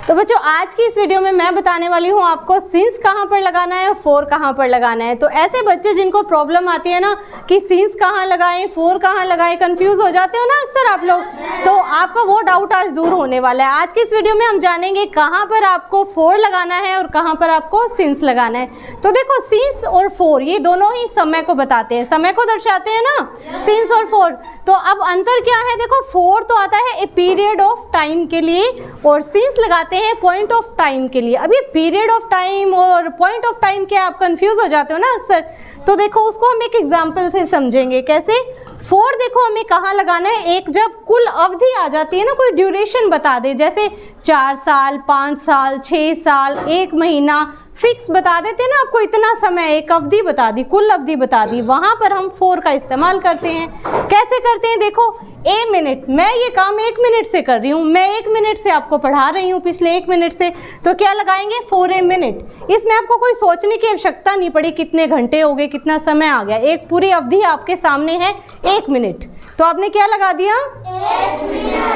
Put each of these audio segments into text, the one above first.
तो बच्चों आज की इस वीडियो में मैं बताने वाली हूँ आपको सिंस कहाँ पर लगाना है और फोर कहाँ पर लगाना है। तो ऐसे बच्चे जिनको प्रॉब्लम आती है ना कि सिंस कहाँ लगाएं, फोर कहाँ लगाएं, कंफ्यूज हो जाते हो ना अक्सर आप लोग, तो आपका वो डाउट आज दूर होने वाला है। आज की इस वीडियो में हम जानेंगे कहाँ पर आपको फोर लगाना है और कहाँ पर आपको सिंस लगाना है। तो देखो सिंस और फोर ये दोनों ही समय को बताते हैं, समय को दर्शाते हैं ना, सिंस और फोर। तो अब अंतर क्या है, देखो फोर तो आता है ए पीरियड ऑफ टाइम के लिए और सिंस लगाते हैं पॉइंट ऑफ टाइम के लिए। अब ये पीरियड ऑफ टाइम और पॉइंट ऑफ टाइम क्या आप कंफ्यूज हो जाते हो ना अक्सर, तो देखो उसको हम एक एग्जांपल से समझेंगे। कैसे? फोर देखो हमें कहाँ लगाना है, एक जब कुल अवधि आ जाती है ना, कोई ड्यूरेशन बता दे, जैसे 4 साल, 5 साल, 6 साल, 1 महीना फिक्स बता देते हैं ना आपको, इतना समय, एक अवधि बता दी, कुल अवधि बता दी, वहां पर हम फोर का इस्तेमाल करते हैं। कैसे करते हैं? देखो ए मिनट, मैं ये काम 1 मिनट से कर रही हूँ, मैं 1 मिनट से आपको पढ़ा रही हूँ, पिछले 1 मिनट से, तो क्या लगाएंगे 4 ए मिनट। इसमें आपको कोई सोचने की आवश्यकता नहीं पड़ी कितने घंटे हो गए, कितना समय आ गया, एक पूरी अवधि आपके सामने है 1 मिनट, तो आपने क्या लगा दिया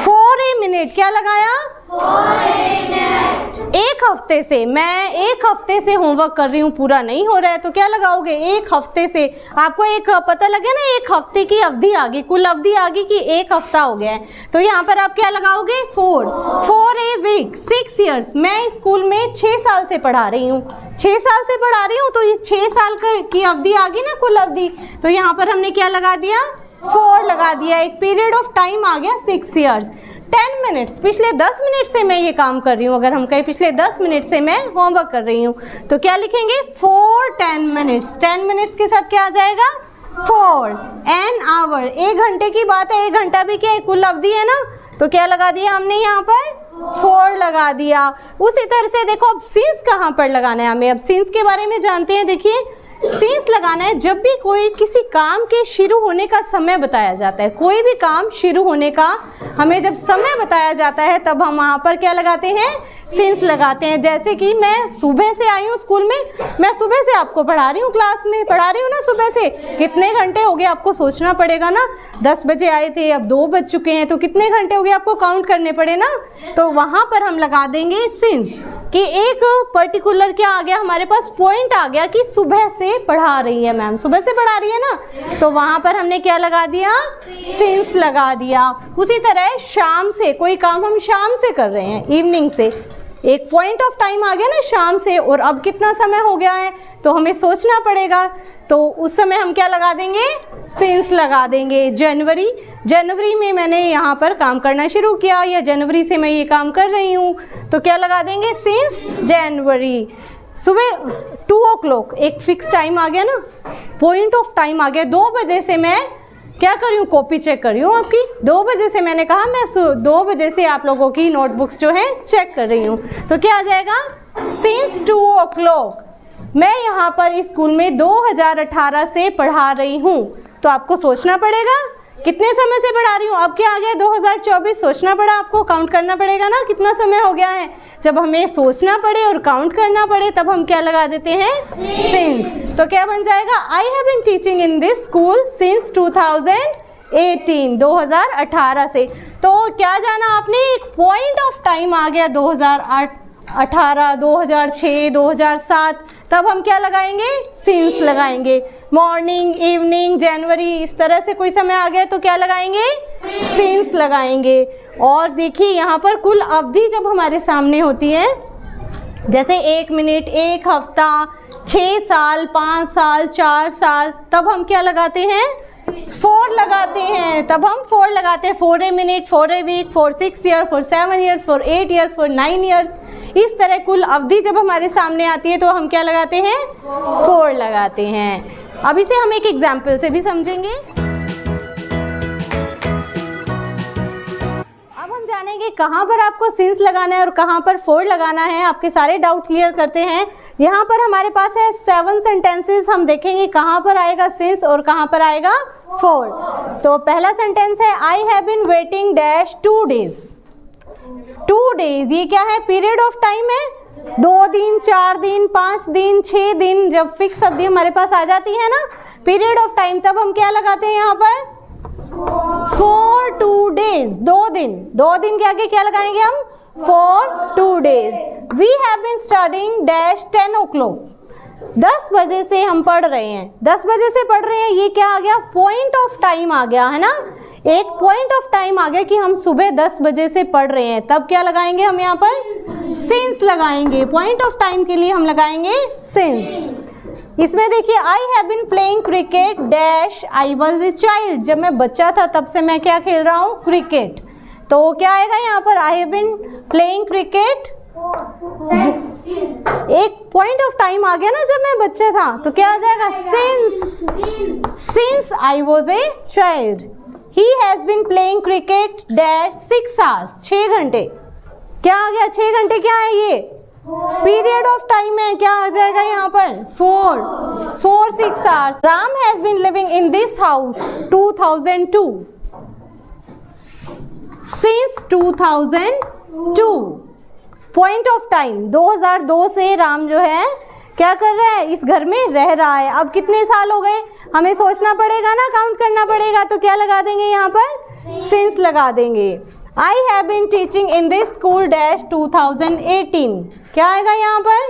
4 ए मिनट। क्या लगाया? 4 ए मिनट। एक हफ्ते से, मैं 1 हफ्ते से होमवर्क कर रही हूँ, पूरा नहीं हो रहा है, तो क्या लगाओगे 1 हफ्ते से। आपको एक पता लगे ना, 1 हफ्ते की अवधि आ गई, कुल अवधि आ गई कि 1 हफ्ता हो गया है, तो यहाँ पर आप क्या लगाओगे 4 ए वीक। 6 ईयर्स, मैं स्कूल में 6 साल से पढ़ा रही हूँ, 6 साल से पढ़ा रही हूँ, तो ये 6 साल की अवधि आ गई ना, कुल अवधि, तो यहाँ पर हमने क्या लगा दिया 4 लगा दिया। एक पीरियड ऑफ टाइम आ गया 6 ईयर्स। 10 मिनट्स, पिछले 10 मिनट से मैं ये काम कर रही हूँ, अगर हम कहें पिछले 10 मिनट से मैं होमवर्क कर रही हूँ, तो क्या लिखेंगे 4 10 मिनट्स। 10 मिनट्स के साथ क्या आ जाएगा 4 एन आवर। 1 घंटे की बात है, 1 घंटा भी क्या है, कुल अवधि है ना, तो क्या लगा दिया हमने यहाँ पर 4 लगा दिया। उसी तरह से देखो अब सिंस कहाँ पर लगाना है हमें, अब सिंस के बारे में जानते हैं। देखिए सिंस लगाना है जब भी कोई किसी काम के शुरू होने का समय बताया जाता है, कोई भी काम शुरू होने का हमें जब समय बताया जाता है तब हम वहाँ पर क्या लगाते हैं सिंस लगाते हैं। जैसे कि मैं सुबह से आई हूँ स्कूल में, मैं सुबह से आपको पढ़ा रही हूँ, क्लास में पढ़ा रही हूँ ना, सुबह से कितने घंटे हो गए आपको सोचना पड़ेगा ना। 10 बजे आए थे, अब 2 बज चुके हैं, तो कितने घंटे हो गए आपको काउंट करने पड़े ना, तो वहाँ पर हम लगा देंगे सिंस कि एक पर्टिकुलर क्या आ गया हमारे पास, पॉइंट आ गया कि सुबह से पढ़ा रही है मैम, सुबह से पढ़ा रही है ना, तो वहां पर हमने क्या लगा दिया सिंस लगा दिया। उसी तरह शाम से, कोई काम हम शाम से कर रहे हैं, इवनिंग से, एक पॉइंट ऑफ टाइम आ गया ना शाम से, और अब कितना समय हो गया है तो हमें सोचना पड़ेगा, तो उस समय हम क्या लगा देंगे सिंस लगा देंगे। जनवरी में मैंने यहाँ पर काम करना शुरू किया, या जनवरी से मैं ये काम कर रही हूँ, तो क्या लगा देंगे सिंस जनवरी। सुबह 2 o'clock, एक फिक्स टाइम आ गया ना, पॉइंट ऑफ टाइम आ गया, 2 बजे से मैं क्या कर रही हूँ, कॉपी चेक कर रही हूँ आपकी, 2 बजे से मैंने कहा मैं 2 बजे से आप लोगों की नोटबुक्स जो है चेक कर रही हूँ, तो क्या आ जाएगा सिंस 2 o'clock। मैं यहाँ पर इस स्कूल में 2018 से पढ़ा रही हूँ, तो आपको सोचना पड़ेगा कितने समय से पढ़ा रही हूँ, अब क्या आ गया 2024, सोचना पड़ा आपको, काउंट करना पड़ेगा ना कितना समय हो गया है। जब हमें सोचना पड़े और काउंट करना पड़े तब हम क्या लगा देते हैं सिंस, तो क्या बन जाएगा I have been teaching in this school since 2018, 2018 से। तो क्या जाना आपने, एक पॉइंट ऑफ टाइम आ गया 2018, 2006, 2007, तब हम क्या लगाएंगे सिंस लगाएंगे। मॉर्निंग, इवनिंग, जनवरी, इस तरह से कोई समय आ गया तो क्या लगाएंगे सिंस लगाएंगे। और देखिए यहाँ पर कुल अवधि जब हमारे सामने होती है, जैसे 1 मिनट, 1 हफ्ता, 6 साल, 5 साल, 4 साल, तब हम क्या लगाते हैं 4 लगाते हैं, तब हम 4 लगाते हैं। 4 a minute, 4 a week, 4 6 year, 4 7 years, 4 8 years, 4 9 years, इस तरह कुल अवधि जब हमारे सामने आती है तो हम क्या लगाते हैं 4 लगाते हैं। अब इसे हम एक एग्जाम्पल से भी समझेंगे। अब हम जानेंगे कहाँ पर आपको सिंस लगाना है और कहाँ पर 4 लगाना है। आपके सारे डाउट क्लियर करते हैं। यहाँ पर हमारे पास है 7 सेंटेंसेस, हम देखेंगे कहाँ पर आएगा सिंस और कहाँ पर आएगा 4। तो पहला सेंटेंस है I have been waiting dash 2 days. 2 days ये क्या है, पीरियड ऑफ टाइम है, 2 दिन, 4 दिन, 5 दिन, 6 दिन, जब फिक्स अवधि हमारे पास आ जाती है ना पीरियड ऑफ टाइम, तब हम क्या लगाते हैं यहाँ पर 4 2 days, 2 दिन, 2 दिन के आगे क्या लगाएंगे हम for 2 days. We have been studying dash 10 o'clock. 10 बजे से हम पढ़ रहे हैं, 10 बजे से पढ़ रहे हैं, ये क्या आ गया, पॉइंट ऑफ टाइम आ गया है ना, एक पॉइंट ऑफ टाइम आ गया कि हम सुबह 10 बजे से पढ़ रहे हैं। तब क्या लगाएंगे हम यहाँ पर, सिंस लगाएंगे, पॉइंट ऑफ टाइम के लिए हम लगाएंगे सिंस। इसमें देखिए I have been playing cricket dash I was a child, जब मैं बच्चा था तब से मैं क्या खेल रहा हूँ, क्रिकेट। तो क्या आएगा यहाँ पर, I have been playing cricket, एक पॉइंट ऑफ टाइम आ गया ना जब मैं बच्चा था, तो क्या आ जाएगा, since I was a child. He has been playing cricket dash 6 hours, 6 घंटे। क्या आ गया, 6 घंटे क्या है, ये पीरियड ऑफ टाइम है, क्या आ जाएगा यहाँ पर, 4 6 hours। Ram has been living in this house 2002, since 2002। Point of time 2002 से राम जो है क्या कर रहा है, इस घर में रह रहा है। अब कितने साल हो गए, हमें सोचना पड़ेगा ना, काउंट करना पड़ेगा, तो क्या लगा देंगे यहाँ पर, सिंस लगा देंगे। I have been teaching in this school dash 2018, क्या आएगा यहाँ पर,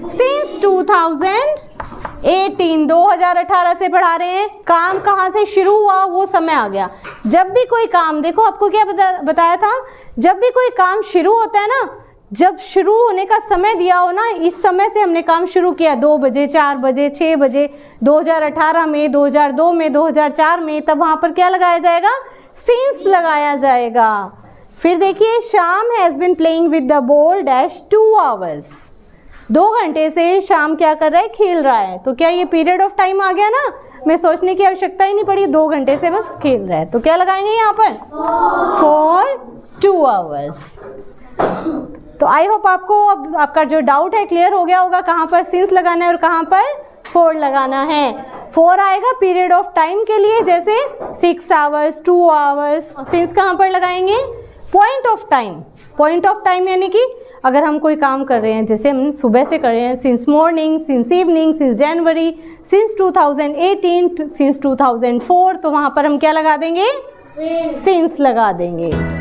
सिंस 2018, 2018 से पढ़ा रहे हैं। काम कहाँ से शुरू हुआ, वो समय आ गया। जब भी कोई काम, देखो आपको क्या बताया था, जब भी कोई काम शुरू होता है ना, जब शुरू होने का समय दिया हो ना, इस समय से हमने काम शुरू किया, 2 बजे 4 बजे 6 बजे 2018 में, 2002 में, 2004 में, तब वहाँ पर क्या लगाया जाएगा, सिंस लगाया जाएगा। फिर देखिए Shyam has been playing with the ball dash 2 hours, 2 घंटे से श्याम क्या कर रहा है, खेल रहा है। तो क्या ये पीरियड ऑफ टाइम आ गया ना, मैं सोचने की आवश्यकता ही नहीं पड़ी, 2 घंटे से बस खेल रहा है। तो क्या लगाएंगे यहाँ पर, for 2 hours। तो आई होप आपको अब आपका जो डाउट है क्लियर हो गया होगा, कहाँ पर सिंस लगाना है और कहाँ पर 4 लगाना है। 4 आएगा पीरियड ऑफ टाइम के लिए, जैसे 6 hours 2 hours। सिंस कहाँ पर लगाएंगे, point of time. Point of time यानी कि अगर हम कोई काम कर रहे हैं, जैसे हम सुबह से कर रहे हैं, since morning, since evening, since January, since 2018, since 2004, तो वहाँ पर हम क्या लगा देंगे, सिंस लगा देंगे।